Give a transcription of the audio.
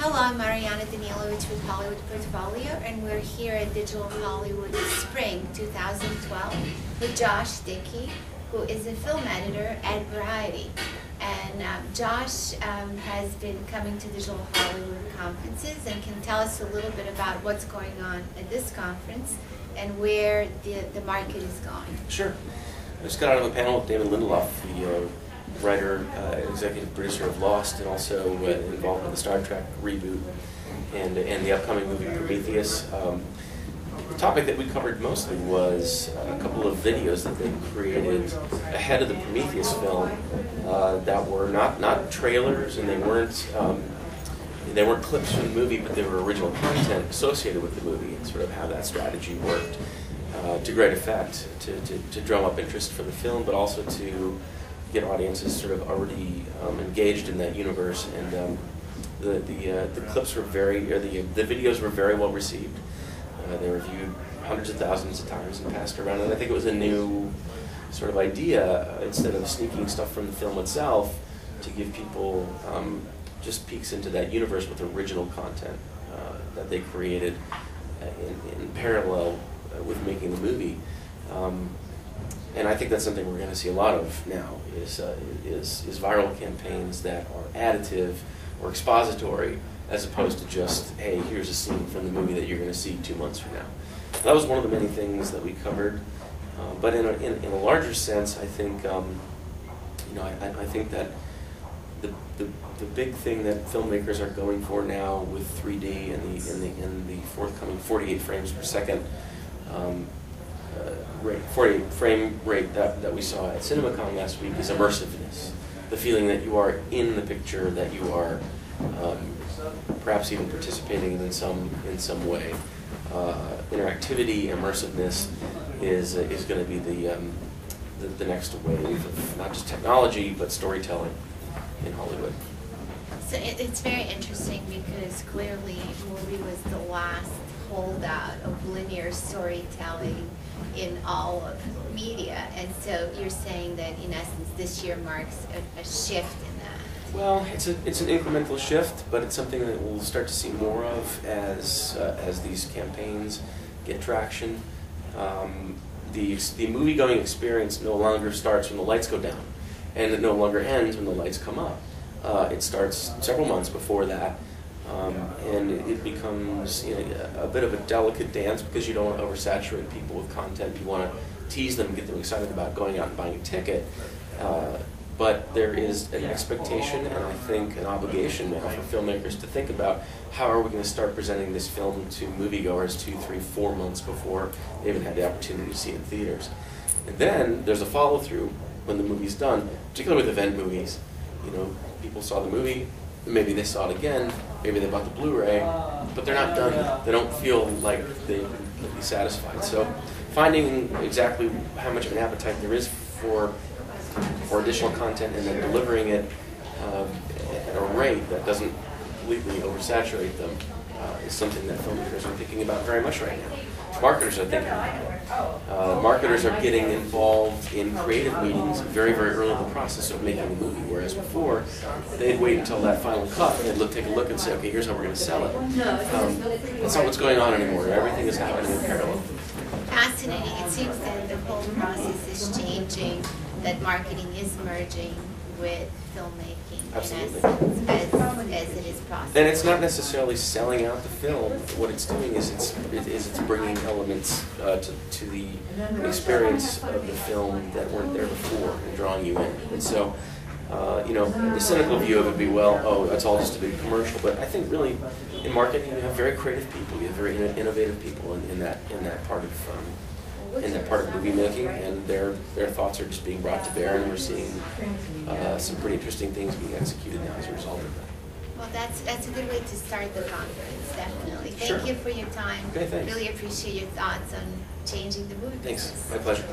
Hello, I'm Mariana Danilovich with Hollywood Portfolio, and we're here at Digital Hollywood Spring 2012 with Josh Dickey, who is a film editor at Variety. And Josh has been coming to Digital Hollywood conferences and can tell us a little bit about what's going on at this conference and where the market is going. Sure. I just got out of a panel with David Lindelof, the writer, executive producer of Lost, and also involved with the Star Trek reboot and the upcoming movie Prometheus. The topic that we covered mostly was a couple of videos that they created ahead of the Prometheus film that were not trailers, and they weren't clips from the movie, but they were original content associated with the movie, and sort of how that strategy worked to great effect to drum up interest for the film, but also to get audiences sort of already engaged in that universe. And the clips were the videos were very well received. They were viewed hundreds of thousands of times and passed around, and I think it was a new sort of idea, instead of sneaking stuff from the film itself, to give people just peeks into that universe with original content that they created in parallel with making the movie. And I think that's something we're going to see a lot of now, is viral campaigns that are additive or expository, as opposed to just, hey, here's a scene from the movie that you're going to see 2 months from now. That was one of the many things that we covered. But in a larger sense, I think I think that the big thing that filmmakers are going for now with 3D and the forthcoming 48 frames per second 48 frame rate that we saw at CinemaCon last week is immersiveness. The feeling that you are in the picture, that you are perhaps even participating in some way. Interactivity, immersiveness is going to be the next wave of not just technology but storytelling in Hollywood. So it's very interesting because clearly the movie was the last holdout of linear storytelling in all of media, and so you're saying that in essence this year marks a shift in that. Well, it's an incremental shift, but it's something that we'll start to see more of as these campaigns get traction. The movie-going experience no longer starts when the lights go down, and it no longer ends when the lights come up. It starts several months before that, and it becomes a bit of a delicate dance, because you don't want to oversaturate people with content. You want to tease them and get them excited about going out and buying a ticket. But there is an expectation, and I think an obligation now for filmmakers to think about how are we going to start presenting this film to moviegoers 2, 3, 4 months before they even had the opportunity to see it in theaters. And then there's a follow-through when the movie's done, particularly with event movies. People saw the movie, maybe they saw it again, maybe they bought the Blu-ray, but they're not done yet. They don't feel like they've completely satisfied. So finding exactly how much of an appetite there is for additional content, and then delivering it at a rate that doesn't completely oversaturate them is something that filmmakers are thinking about very much right now. Marketers are thinking about it. Marketers are getting involved in creative meetings very, very early in the process of making the movie, whereas before they'd wait until that final cut and they'd take a look and say, okay, here's how we're going to sell it. That's not what's going on anymore. Everything is happening in parallel. Fascinating. It seems that the whole process is changing, that marketing is merging with filmmaking. Absolutely. In essence, as it is processed. And it's not necessarily selling out the film. What it's doing is it's bringing elements to the experience of the film that weren't there before and drawing you in. And so, the cynical view of it would be, well, oh, that's all just a big commercial. But I think really, in marketing, you have very creative people, you have very innovative people in that part of movie making, and their thoughts are just being brought to bear, and we're seeing some pretty interesting things being executed now as a result of that. Well, that's a good way to start the conference, definitely. Thank you for your time. Okay, thanks. Really appreciate your thoughts on changing the movie business. Thanks. My pleasure.